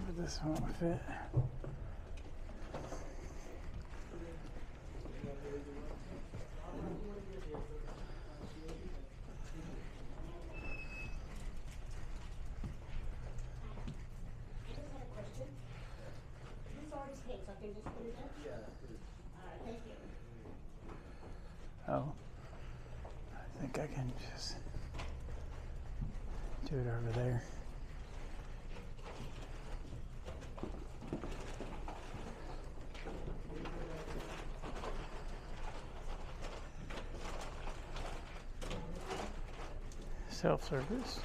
but this won't fit. Oh, I think I can just do it over there. Self-service.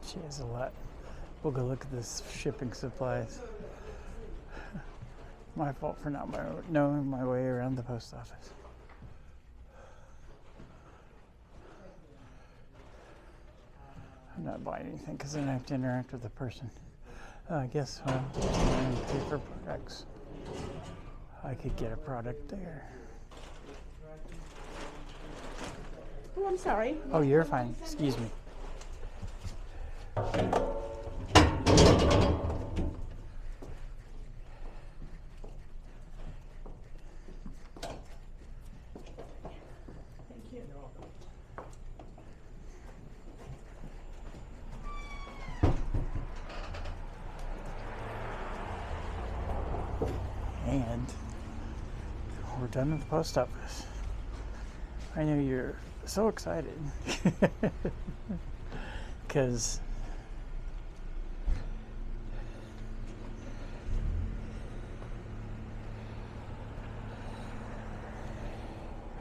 She has a lot. We'll go look at this shipping supplies. My fault for not knowing my way around the post office. I'm not buying anything because then I have to interact with the person. I guess when I pay for products, I could get a product there. Oh, I'm sorry. Oh, you're fine. Excuse me. Thank you. And we're done with the post office. I know you're so excited because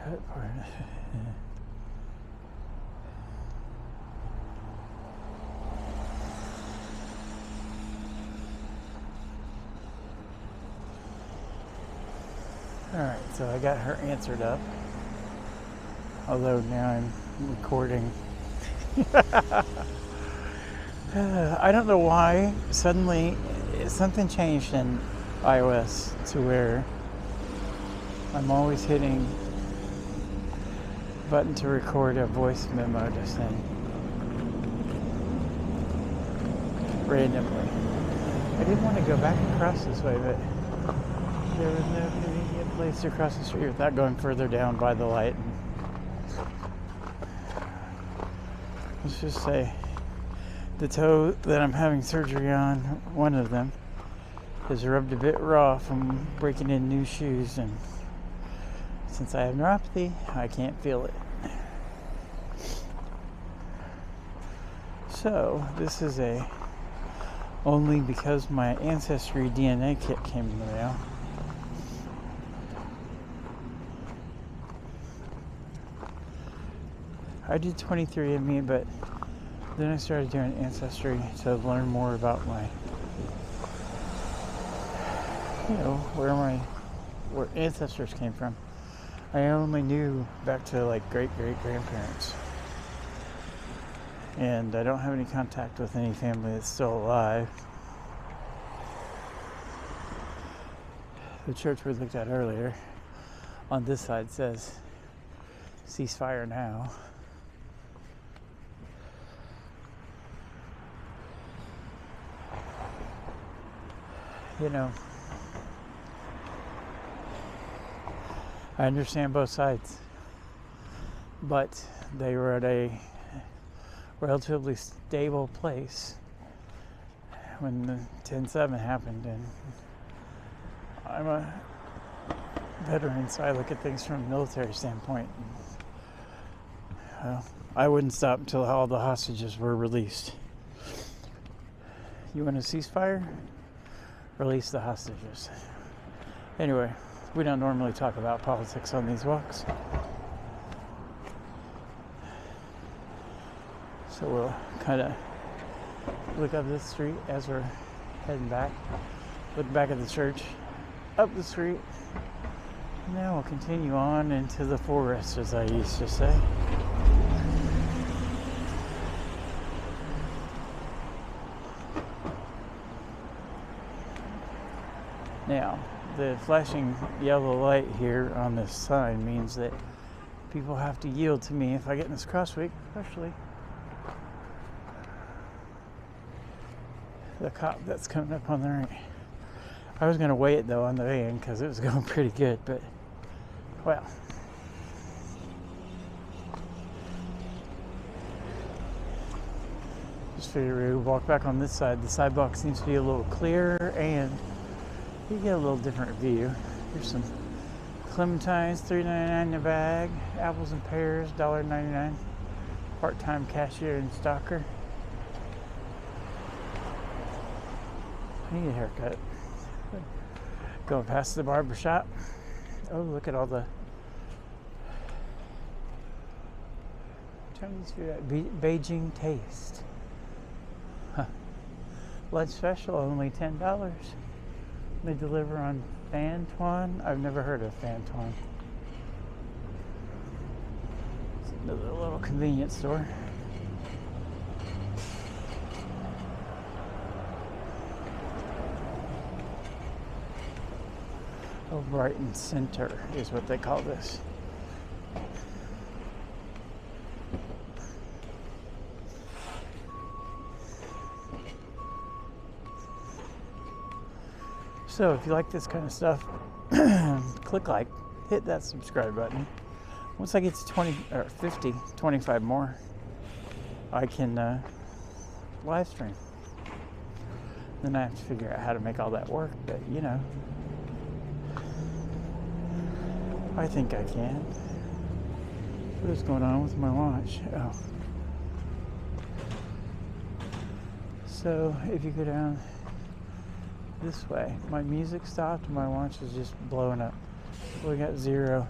that part. Alright, so I got her answered up. Although now I'm recording. I don't know why. Suddenly, something changed in iOS to where I'm always hitting the button to record a voice memo to send randomly. I didn't want to go back across this way, but there was no convenient place to cross the street without going further down by the light. Let's just say the toe that I'm having surgery on, one of them, is rubbed a bit raw from breaking in new shoes, and since I have neuropathy, I can't feel it. So this is only because my Ancestry DNA kit came in the mail. I did 23andMe, but then I started doing Ancestry to learn more about my, where ancestors came from. I only knew back to like great-great-grandparents. And I don't have any contact with any family that's still alive. The church we looked at earlier on this side says, ceasefire now. You know, I understand both sides, but they were at a relatively stable place when the 10/7 happened, and I'm a veteran, so I look at things from a military standpoint. I wouldn't stop until all the hostages were released. You want a ceasefire? Release the hostages. Anyway, we don't normally talk about politics on these walks. So we'll kind of look up this street as we're heading back. Look back at the church, up the street. And now we'll continue on into the forest, as I used to say. Now, the flashing yellow light here on this sign means that people have to yield to me if I get in this crosswalk, especially the cop that's coming up on the right. I was going to wait though on the van because it was going pretty good, but well. Just figured we would walk back on this side. The sidewalk seems to be a little clearer and you get a little different view. Here's some clementines, $3.99 a bag. Apples and pears, $1.99. Part-time cashier and stalker. I need a haircut. Going past the barber shop. Oh, look at all the Chinese food. Beijing taste. Huh. Lunch special, only $10. They deliver on Fan Tuan. I've never heard of Fan Tuan. It's another little convenience store. Oh, Brighton Center is what they call this. So if you like this kind of stuff, click like, hit that subscribe button. Once I get to 20 or 50, 25 more, I can live stream. Then I have to figure out how to make all that work, but you know, I think I can. What is going on with my watch? Oh. So if you go down this way, my music stopped and my watch is just blowing up. We got 0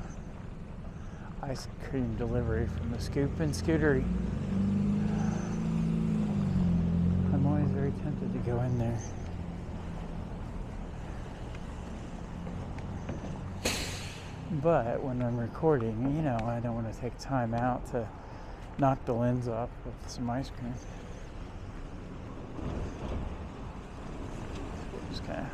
ice cream delivery from the Scoop and Scootery. I'm always very tempted to go in there. But when I'm recording, you know, I don't want to take time out to knock the lens off with some ice cream. Just kind of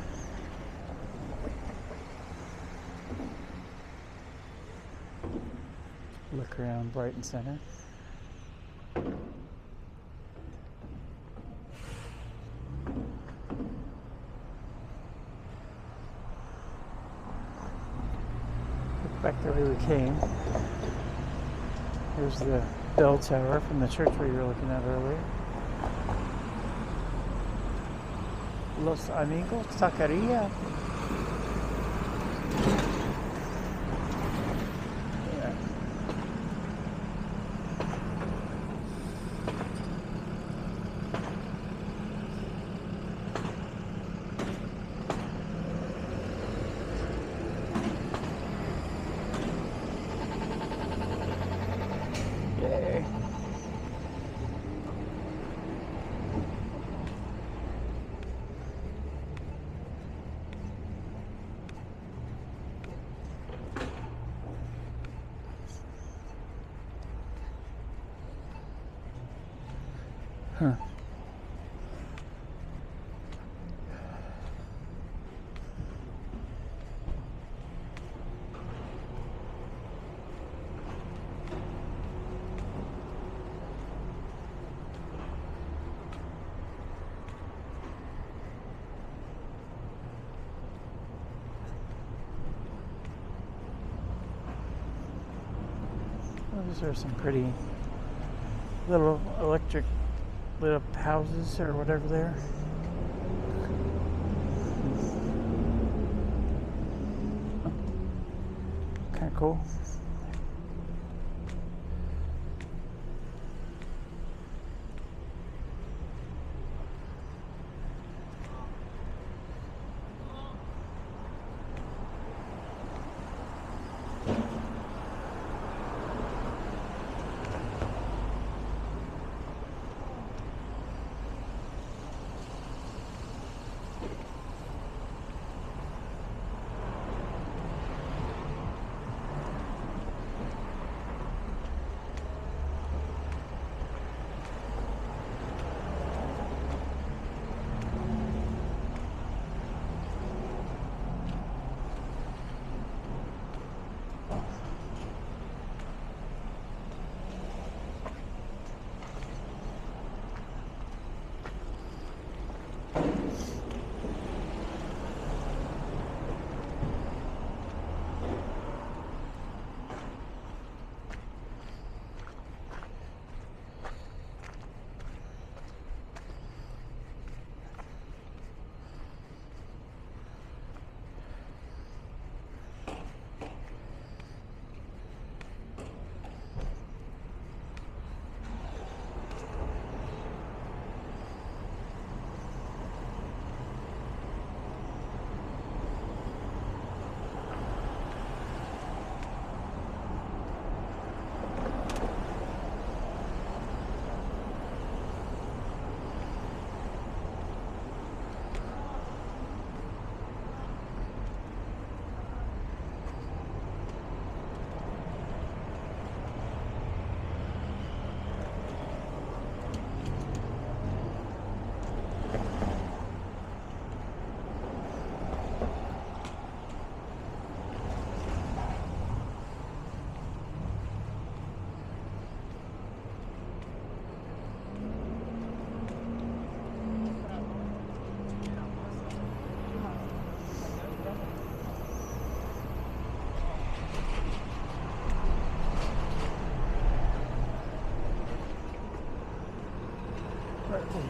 look around Brighton Center. Back the way we came. Here's the bell tower from the church we were looking at earlier. Los Amigos Taqueria. Yeah. Yay. Huh. Those are some pretty little electric lit up houses or whatever there. Kind of cool.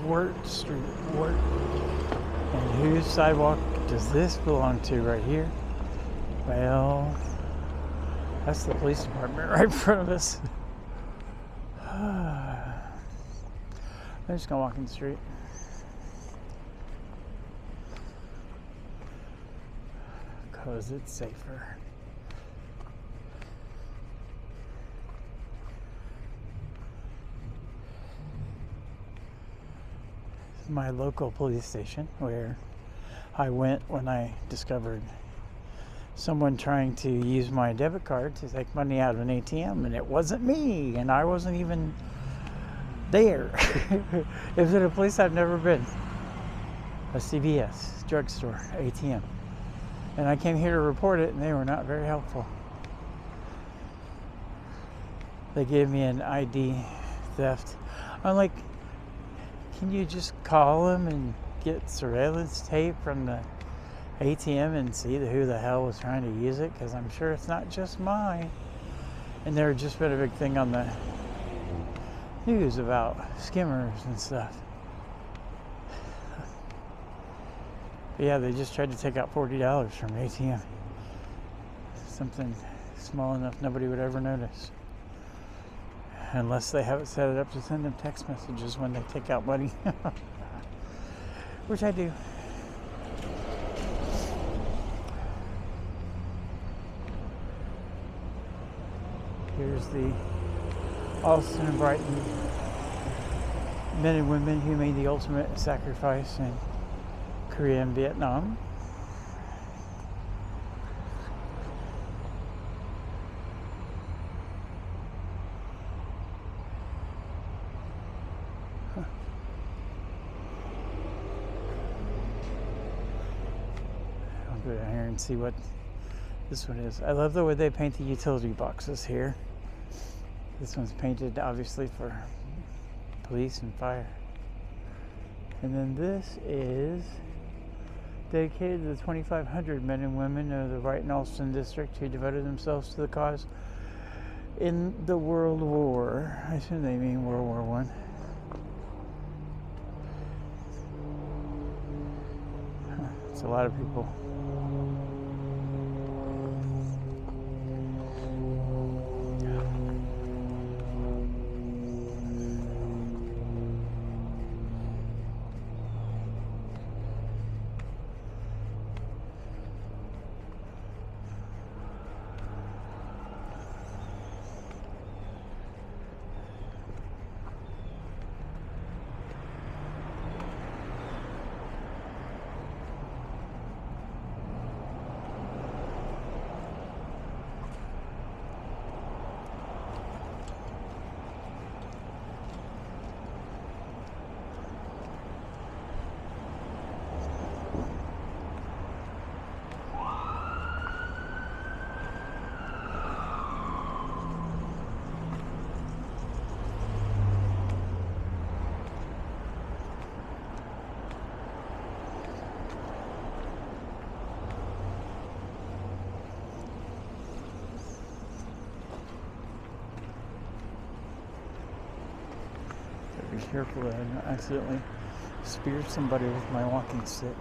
Wirt Street. Wirt. And whose sidewalk does this belong to right here? Well, that's the police department right in front of us. I'm just gonna walk in the street. Because it's safer. This is my local police station where I went when I discovered someone trying to use my debit card to take money out of an ATM, and it wasn't me, and I wasn't even there. It was at a place I've never been, a CVS drugstore ATM, and I came here to report it, and they were not very helpful. They gave me an ID theft. I'm like, can you just call them and get surveillance tape from the ATM and see who the hell was trying to use it? Because I'm sure it's not just mine. And there had just been a big thing on the news about skimmers and stuff. But yeah, they just tried to take out $40 from an ATM. Something small enough nobody would ever notice. Unless they have it set it up to send them text messages when they take out money. Which I do. Here's the Alston and Brighton men and women who made the ultimate sacrifice in Korea and Vietnam. I'll go down here and see what this one is. I love the way they paint the utility boxes here. This one's painted obviously for police and fire. And then this is dedicated to the 2,500 men and women of the Brighton Alston district who devoted themselves to the cause in the World War. I assume they mean World War One. It's a lot of people. Be careful that I don't accidentally spear somebody with my walking stick.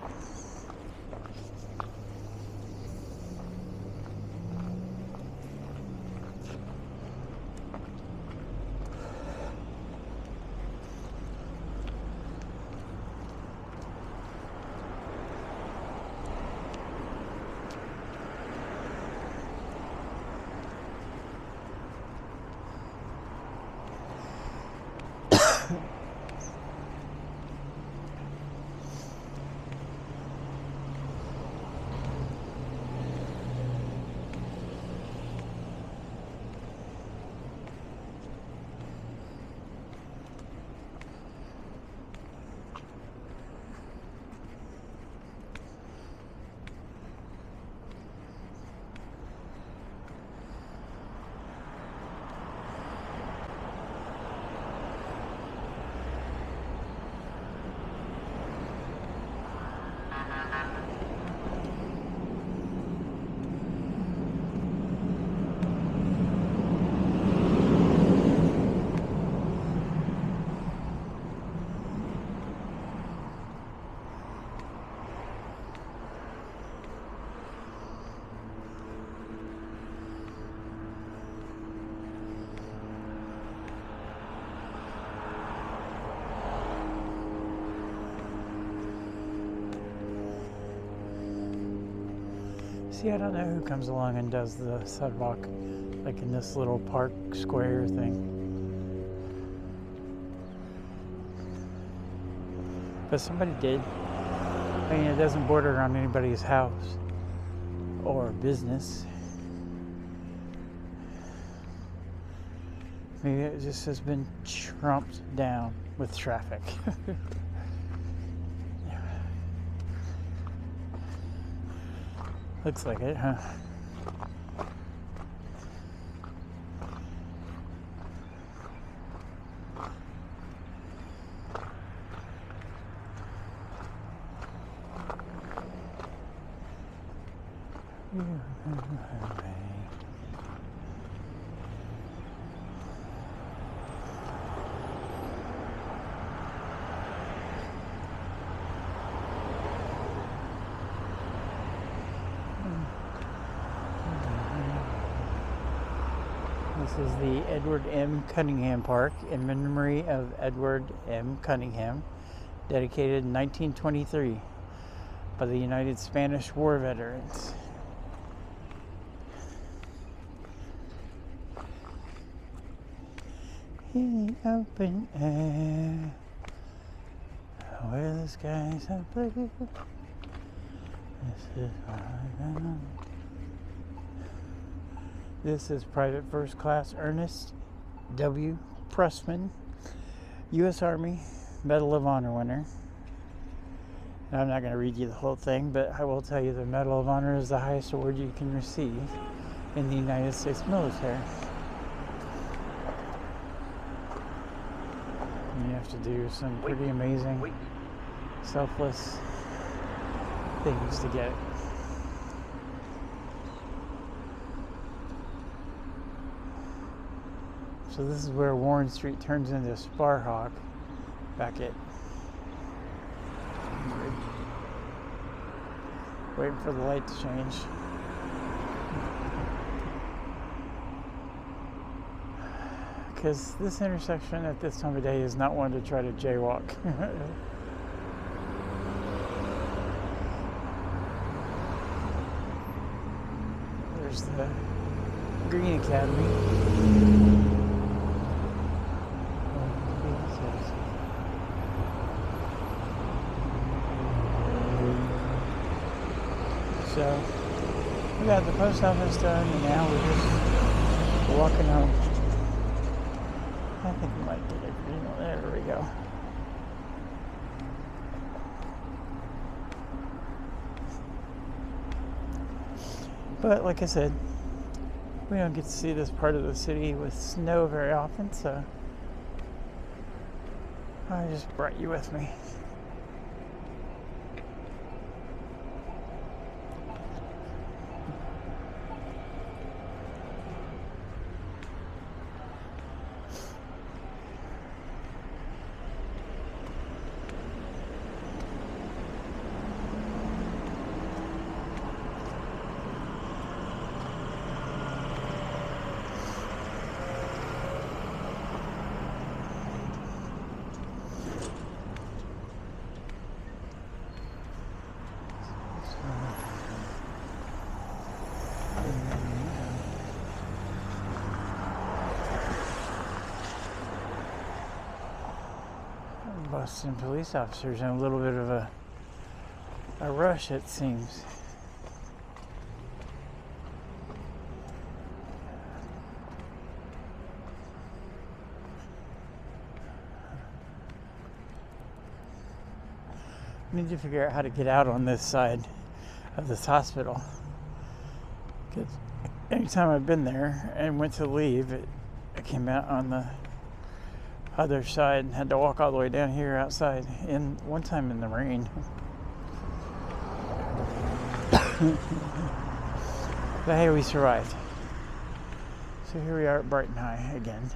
See, I don't know who comes along and does the sidewalk, like in this little park square thing. But somebody did. I mean, it doesn't border on anybody's house or business. Maybe it just has been trumped down with traffic. Looks like it, huh? This is the Edward M. Cunningham Park in memory of Edward M. Cunningham, dedicated in 1923 by the United Spanish War veterans. In the open air, where the skies are blue, this is where I am. This is Private First Class Ernest W. Pressman, U.S. Army Medal of Honor winner. Now, I'm not going to read you the whole thing, but I will tell you the Medal of Honor is the highest award you can receive in the United States military. And you have to do some pretty amazing, selfless things to get it. So this is where Warren Street turns into Sparhawk back at Bridge. Waiting for the light to change. Because this intersection at this time of day is not one to try to jaywalk. There's the Green Academy. So we got the post office done, and now we're just walking home. I think we might get it. There we go. But like I said, we don't get to see this part of the city with snow very often, so I just brought you with me. Boston police officers in a little bit of a rush, it seems. I need to figure out how to get out on this side of this hospital. Because anytime I've been there and went to leave, I came out on the other side and had to walk all the way down here outside, in one time in the rain. But hey, we survived. So here we are at Brighton High again.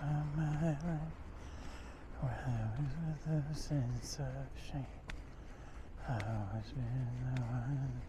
on my life, where there was a sense of shame. I've always been the one.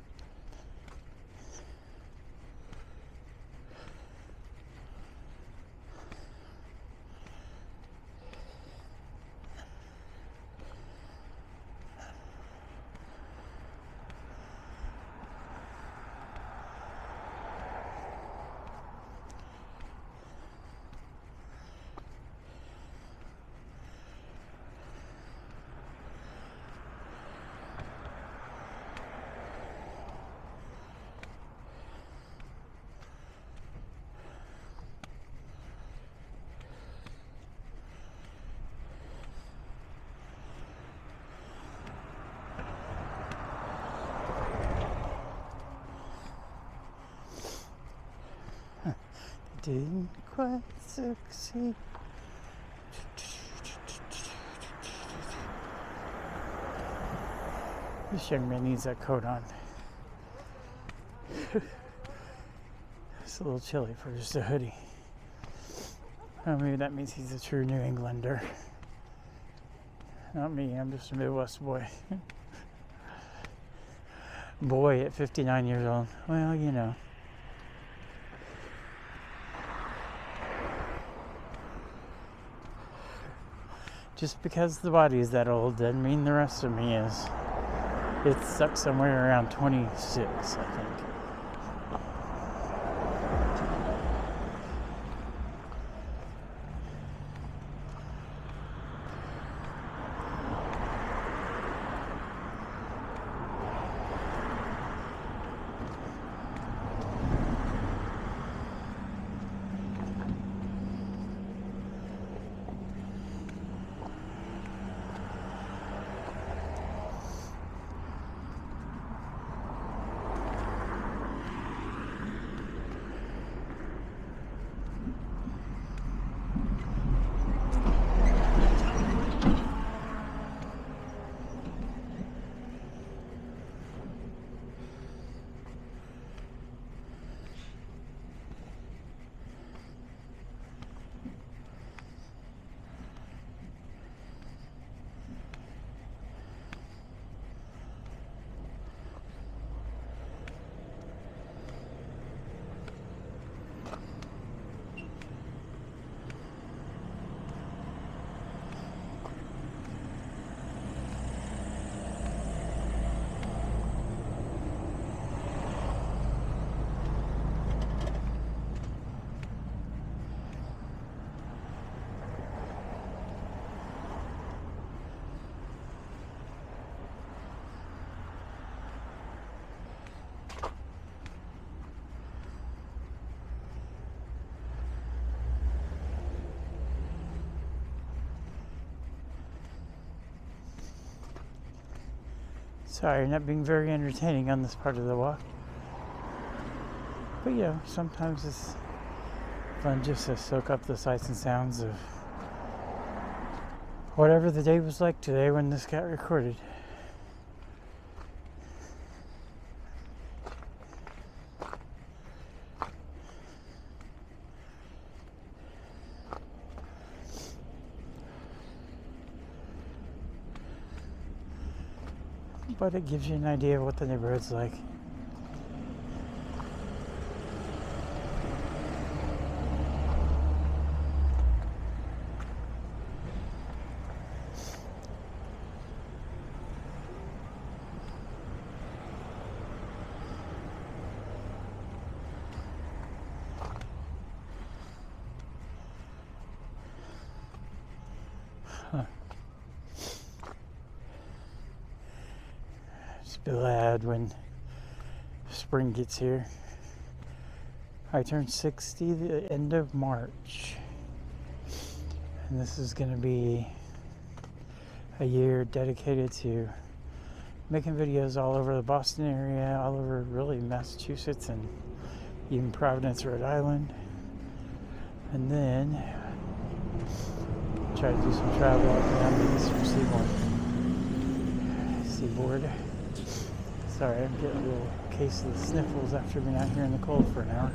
Didn't quite succeed. This young man needs that coat on. It's a little chilly for just a hoodie. Oh, maybe that means he's a true New Englander. Not me, I'm just a Midwest boy. Boy at 59 years old. Well, you know. Just because the body is that old doesn't mean the rest of me is. It's stuck somewhere around 26, I think. Sorry, not being very entertaining on this part of the walk. But yeah, sometimes it's fun just to soak up the sights and sounds of whatever the day was like today when this got recorded. But it gives you an idea of what the neighborhood's like. Glad when spring gets here. I turned 60 the end of March, and this is going to be a year dedicated to making videos all over the Boston area, all over really Massachusetts and even Providence, Rhode Island, and then try to do some travel up and down the eastern seaboard. Sorry, I'm getting a little case of the sniffles after being out here in the cold for an hour.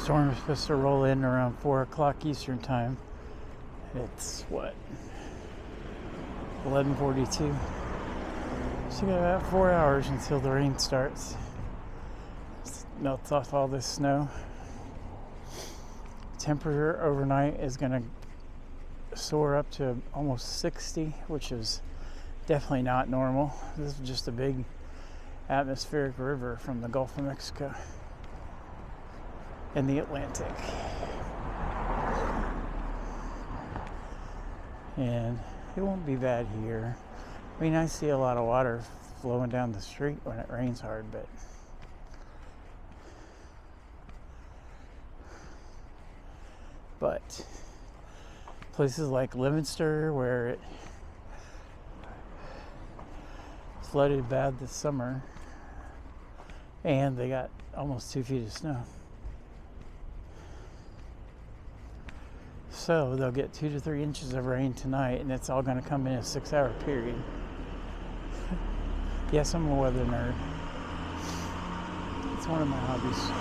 Storm is supposed to roll in around 4 o'clock Eastern time. It's what? 11:42. So you got about 4 hours until the rain starts. Melts off all this snow. Temperature overnight is going to soar up to almost 60, which is definitely not normal. This is just a big atmospheric river from the Gulf of Mexico and the Atlantic. And it won't be bad here. I mean, I see a lot of water flowing down the street when it rains hard, but places like Leominster, where it flooded bad this summer, and they got almost 2 feet of snow. So they'll get 2 to 3 inches of rain tonight, and it's all going to come in a 6-hour period. Yes, I'm a weather nerd. It's one of my hobbies.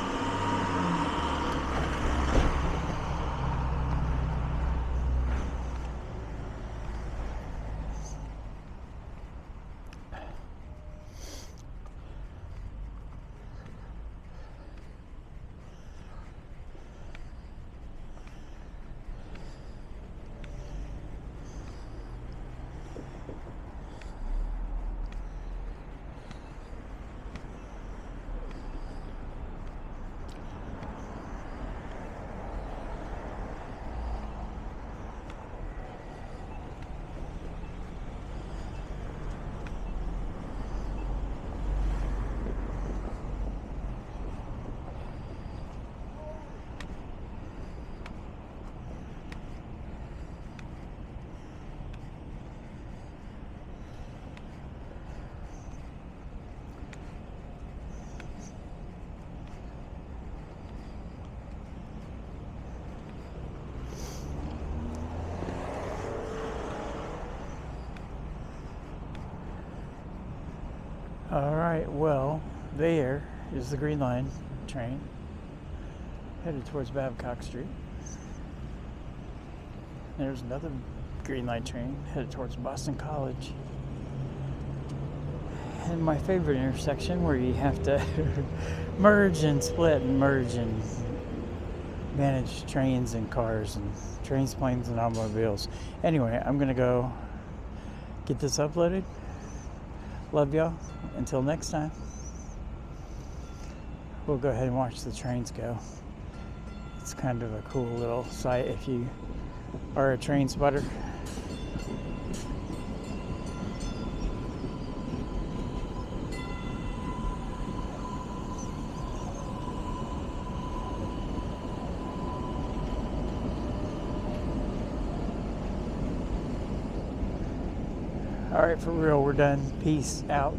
All right, well, there is the Green Line train headed towards Babcock Street. There's another Green Line train headed towards Boston College. And my favorite intersection, where you have to merge and split and merge and manage trains and cars and trains, planes, and automobiles. Anyway, I'm going to go get this uploaded. Love y'all. Until next time, we'll go ahead and watch the trains go. It's kind of a cool little sight if you are a train spotter. All right, for real, we're done. Peace out.